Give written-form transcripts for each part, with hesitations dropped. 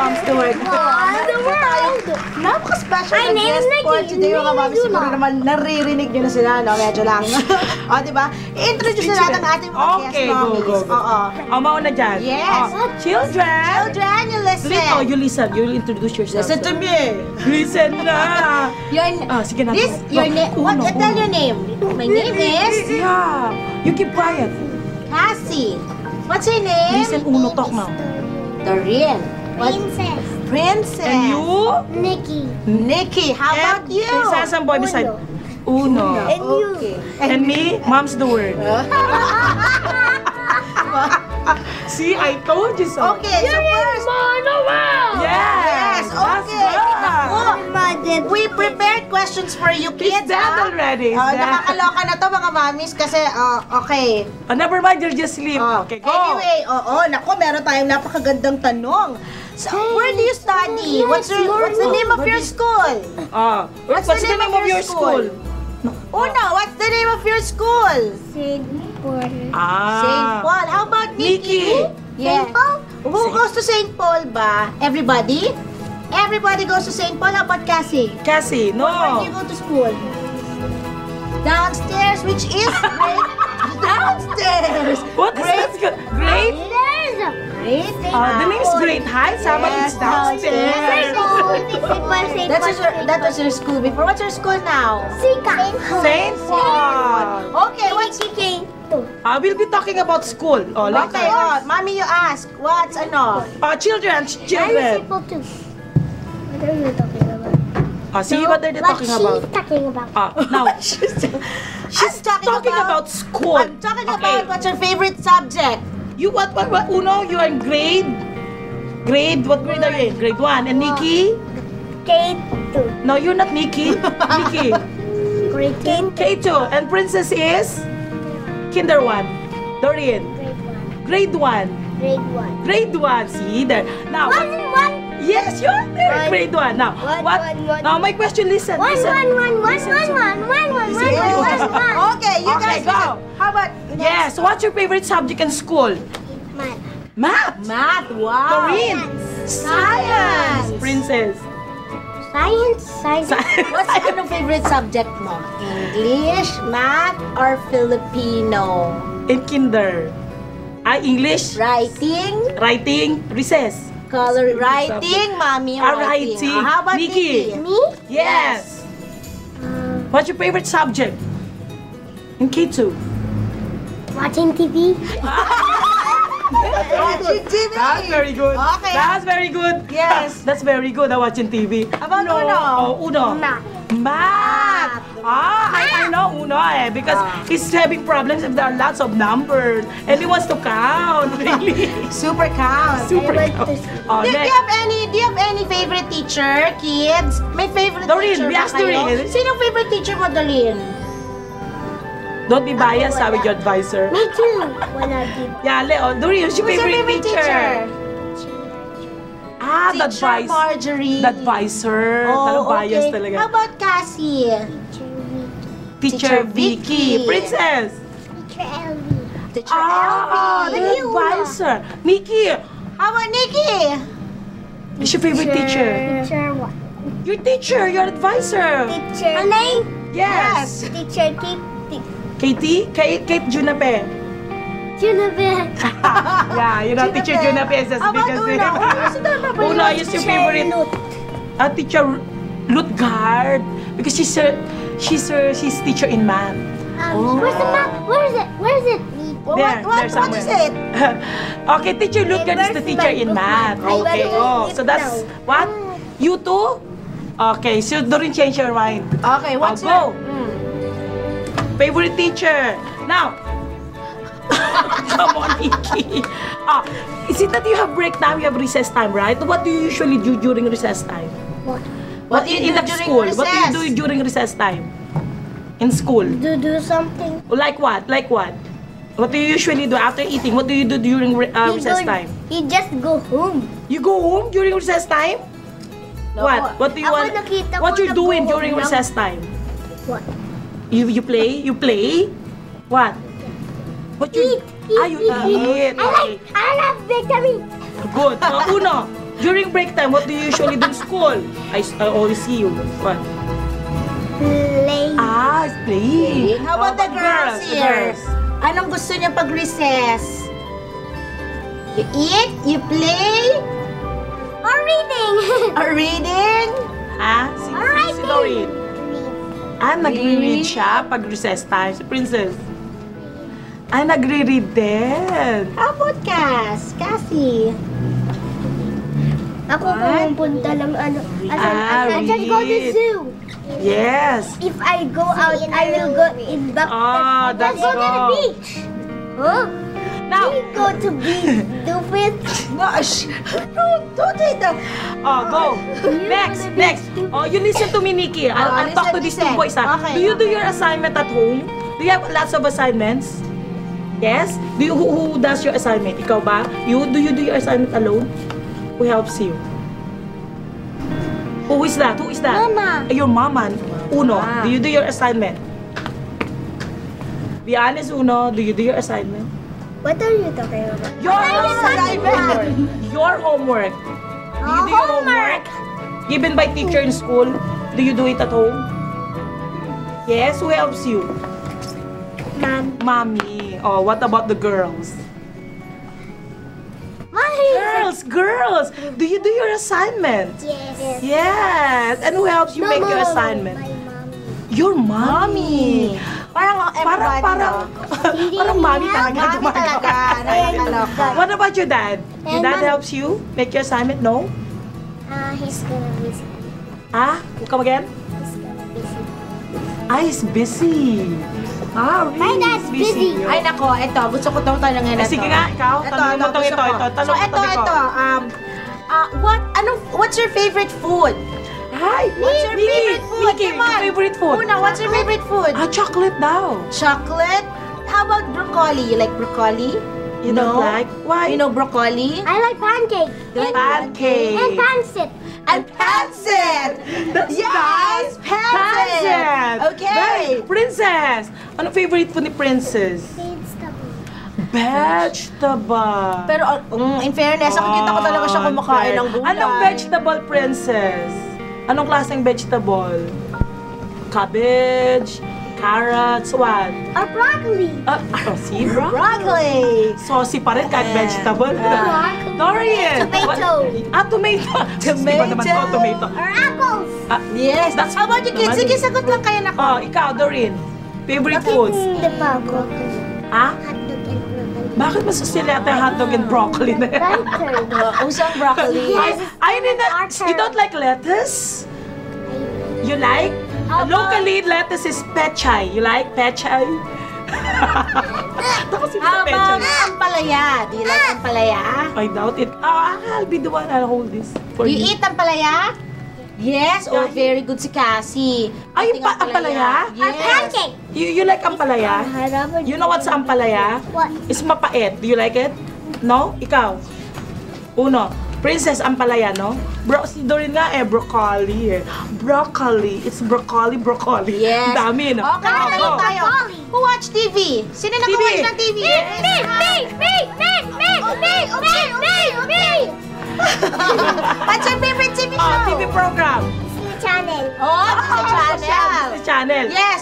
Mom Stewart. The world. Napaka-special My na name guest is Nikki. for today, mga mami. Nikki Siguro Luna. naman naririnig nyo na sila, no? Medyo lang. O, diba? I-introduce na natin ang ating mga guest Okay, go, mommies. go, go. Oo. Mauna dyan. Yes. Children. Children, you listen. Oh, you listen. You introduce yourself. Listen to me. Listen na. Sige na. Your name. What? Tell your name. My name is Yeah. You keep quiet. Cassie. What's your name? Listen, Uno, talk now. Doreen. What? Princess. Princess. And you? Nikki. Nikki. How about you? There's some boy beside. Uno. And you. Okay. And me, Mom's the word. See, I told you so. Okay, so first. Yes. Okay. That's We prepared questions for you, It's kids. dead already. It's dead. Nakakaloka na to, mga mamis, kasi, okay. Oh, never mind, you'll just sleep. Okay, go. Anyway, naku, meron tayong napakagandang tanong. So, where do you study? What's the name of your school? What's the name of your school? Una, what's the name of your school? St. Paul. St. Paul. How about Nikki? Nikki. Yeah. St. Paul? Who goes to St. Paul ba? Everybody? Everybody goes to St. Paul. How about Cassie? Cassie, Where do no. you go to school? Downstairs, which is downstairs. What is that? Great? There's a Great. The name is Great Heights. How about it's downstairs? That was your school before. What's your school now? St. Paul. Okay, what's We'll be talking about school. Oh, later. Okay, mommy, you ask. What's Children. What are you talking about? See what they're talking about. She's talking about. Now, She's talking about school. I'm talking about what's your favorite subject. You what? Uno, you are in grade? What grade are you in? Grade 1. And Nikki? K2. No, you're not Nikki. Nikki. Grade K2. And Princess is? Kinder 1. Doreen? Grade 1. Grade 1. Grade 1. Grade 1. See there. Now, One. yes, you're there. One. Grade 1. Now, One, what? one, one. Now, my question, listen. One. Listen. Okay, you Okay, guys. go. How about Yes, what's your favorite subject in school? Math. math? Wow. Doreen. Science. Princess. Science. What's anong favorite subject mo? English, math, or Filipino? In kinder. English. Writing, Recess. color, writing, mommy, Writing. How about Nikki? Nikki? Me? Yes. What's your favorite subject? In K2. Watching TV. Watching TV. That's very good. Okay. That's very good. Yes. That's very good. Watching TV. How about no. Uno? Oh, Uno. Math. Math. I know Uno because he's having problems if there are lots of numbers and he wants to count. Really. Super count. Super I like count. this. Oh, Do you next. have any favorite teacher, kids? May favorite Doreen, teacher we ba asked kayo? Doreen. Sinong favorite teacher mo, Doreen? Don't be biased, sabi your advisor. Me too. Wala din. Yeah, Leo. Doreen, who's your Who's your favorite teacher? The Teacher advisor. Marjorie. The advisor. Talagang bias talaga. How about Cassie? Teacher Vicky. Princess. Teacher Ellie. Teacher Elvie. The advisor. Nikki. How about Nikki? Who's your favorite teacher? Teacher what? Your teacher, your advisor. Teacher. Alay. Yes. Teacher Kate. Katie? Kate Junape. Junabe. Yeah, you know, teacher Junape is as How big about as Una? Una is your favorite. Teacher Lutgard. Because she's teacher in math. Where's the map? Where is it? Where is it? What is it? Okay, teacher Lutgard is the teacher in math. Okay, so that's what? You too? Okay, so don't change your mind. Okay, what's I'll your... go. Favorite teacher. Now, come on, Nikki. Is it that you have break time, you have recess time, right? What do you usually do during recess time? What do you in do the during school? What do you recess? do during recess time? In school? Do something. Like what? Like what? What do you usually do after eating? What do you do during recess time? You just go home. You go home during recess time? No. What? What do you Ako want? nakita What ko you're doing nag-go during home lang. recess time? What? You play? You play? What? What you Eat. you eat. I love vitamin. Good. Uno. During break time, what do you usually do in school? I always see you. What? Play. Ah, it's playing. How about the girls here? girls. Anong gusto niyo pag recess? You eat? You play? Or reading. Or reading? Ha? Si Doreen. Ah, nagre-read siya pag recess time. Si Princess. Ah, nagre-read din. How about Cass? Cassie? Ako pumunta lang I just go to read. zoo. Yes. If I go out, I will go in back. Ah, Let's that's go to the all. beach. Huh? Now, We go to beach. Stupid. Gosh! Don't say that. oh, go. Next. Oh, you listen to me, Nikki. I'll talk to these two listen. boys. Okay, Do you do your assignment at home? Do you have lots of assignments? Yes? Do you, who does your assignment? Ikaw ba? Do you do your assignment alone? Who helps you? Who is that? Mama. Your mama. Uno, Ah. do you do your assignment? Be honest, Uno. Do you do your assignment? What are you talking about? Your assignment. Your homework. Do you do your homework? Given by teacher in school? Do you do it at home? Yes, who helps you? Mom. Mommy. Oh, what about the girls? Mommy. Girls! Do you do your assignment? Yes. Yes. And who helps you make your assignment? My mom. Your mommy. Parang everybody, Parang mommy talaga. Mami talaga. Nakakaloka. What about your dad? Your And dad mom- helps you make your assignment? No? He's gonna be busy. Ah? Come again? He's gonna be busy. Ah, he's busy. Ah, really? My dad's He's busy. Yeah. Ay nako, ito. Gusto ko tong tanongin na to. Sige nga, ikaw. Tanungin mo tong gusto ito. ko. Tanong So mo tong ito. What's your favorite food? Hi! What's your favorite food? Mickey, Come on. your favorite food? Una, what's your favorite food? Ah, chocolate daw. Chocolate? How about broccoli? You like broccoli? You don't like? Why? You know broccoli? I like pancake. Pancake. And pancit. And pancit! That's Yes! nice. Pancit! Pancit. Okay. Right. Princess. Ano favorite food ni Princess? Vegetable. Pero in fairness, nakikita ko talaga siya kumakain ng gulay. Anong vegetable, Princess? Anong klaseng vegetable? Cabbage, carrots, what? Broccoli. See, bro? Broccoli! Saucy pa rin kahit vegetable. Dorian! Tomato. Tomato. Iba naman to, tomato. Or apples. Yes. That's How about you kids? Sige, sagot lang kayo na ko. Ikaw, Doreen. Favorite foods? The broccoli. Ha? Hotdog and broccoli. Bakit masusilata yung hotdog and broccoli na yan? Usang broccoli. You don't like lettuce? You like? Locally, lettuce is pechay. You like pechay? Tapos yung How about pechay. ampalaya? Do you like ampalaya? I doubt it. I'll be the one. I'll hold this for You you. eat ampalaya? Yes. Oh, very good si Cassie. Ay, Eating ampalaya? Yes. Pancake. You like ampalaya? You know what's ampalaya? What? It's mapait. Do you like it? No? Ikaw? Uno. Princess ampalaya, no? Si Doreen nga broccoli eh. Broccoli. It's broccoli. Yes. Dami, no? Okay, tayo Go. tayo. Who watch TV? Sino nag-watch ng TV? What's your favorite TV show? TV program. Channel. Oh, Disney Channel. Disney Channel. Yes.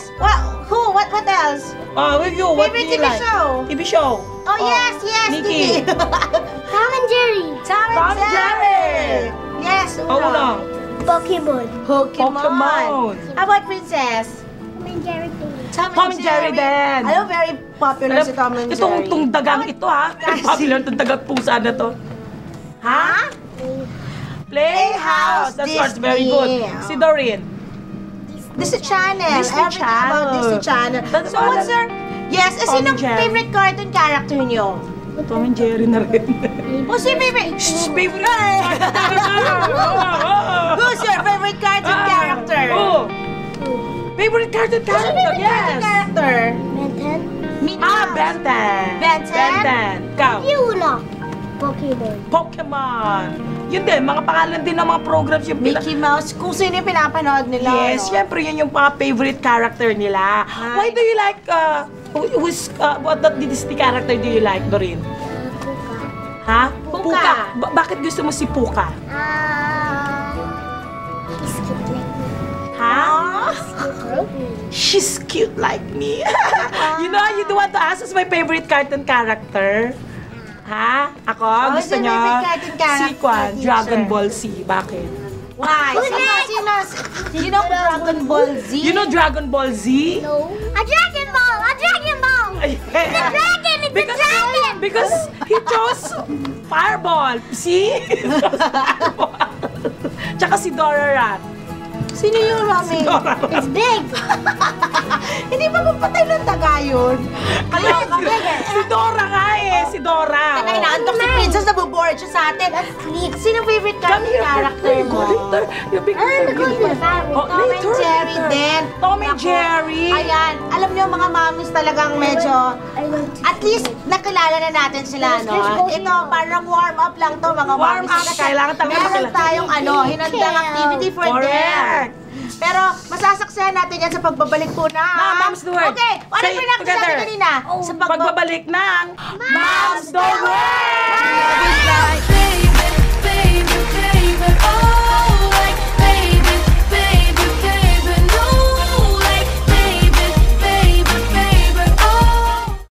Who? What else? With you, what do Favorite you TV like? show? TV show. Oh, yes. Nikki. TV. Tom and Jerry. Tom Tom and Jerry. Yes. Uno. Pokemon. Pokemon. How about Princess? Tom and Jerry. Tom and Jerry din. Alam, very popular si Tom and Jerry. Itong dagang ito ha. Popular itong dagang pusa na to. Ha? Playhouse. That's what's very Disney. good. Si Doreen. Disney Channel. Disney Everything about Channel. Disney Channel. That's So all what's your... Yes, Tom and sinong Jerry. favorite cartoon character niyo? Tom and Jerry na rin. Who's your favorite? Favorite. Who's your favorite cartoon character? Oh. Favorite cartoon character, yes. Character? Ben 10. Ben 10. Ben 10? Ben 10. Ikaw. Yuna. Pokemon. Pokemon. Yun din, mga pangalan din ng mga programs yung Mickey Mouse. Kung sino yung pinapanood nila. Yes, no? syempre yun yung mga favorite character nila. Why do you like, what Disney character do you like, Doreen? Puka. Ha? Puka. Bakit gusto mo si Puka? He's cute like me. Ha? Cute. She's cute like me. You know, you don't want to ask who's my favorite cartoon character? Ha? Ako? Gusto who's your niyo? favorite cartoon character, Si Kwan, teacher? Dragon Ball Z. Bakit? Why? You know Dragon Ball Z? You know Dragon Ball Z? No. A Dragon Ball! A Dragon Ball! It's a dragon! It's a dragon! Because he chose Fireball. See? Fireball. Tsaka si Dora Rat. Sino yung Rami? It's big! Hindi ba mapatay ng taga yun? Si Dora nga eh. Si Dora. Kaya inaantok si Princess, nabuboard siya sa atin. Sino favorite Come here, character mo? later. You pick Oh, Tom and later, Jerry later. din. Tom and Naku, Jerry. Ayan. Alam niyo, mga mommies talagang medyo... At least, nakilala na natin sila, no? Ito, parang warm up lang to, mga Warm mommies. up, kailangan talaga Meron makilala. tayong, hinandang activity for them. Correct. Pero, masasaksihan natin yan sa pagbabalik po na. Now, Moms the Word. Okay, ano Say yung it pinakita natin together. kanina? Sa Pagbabalik ng Moms the Word! Word!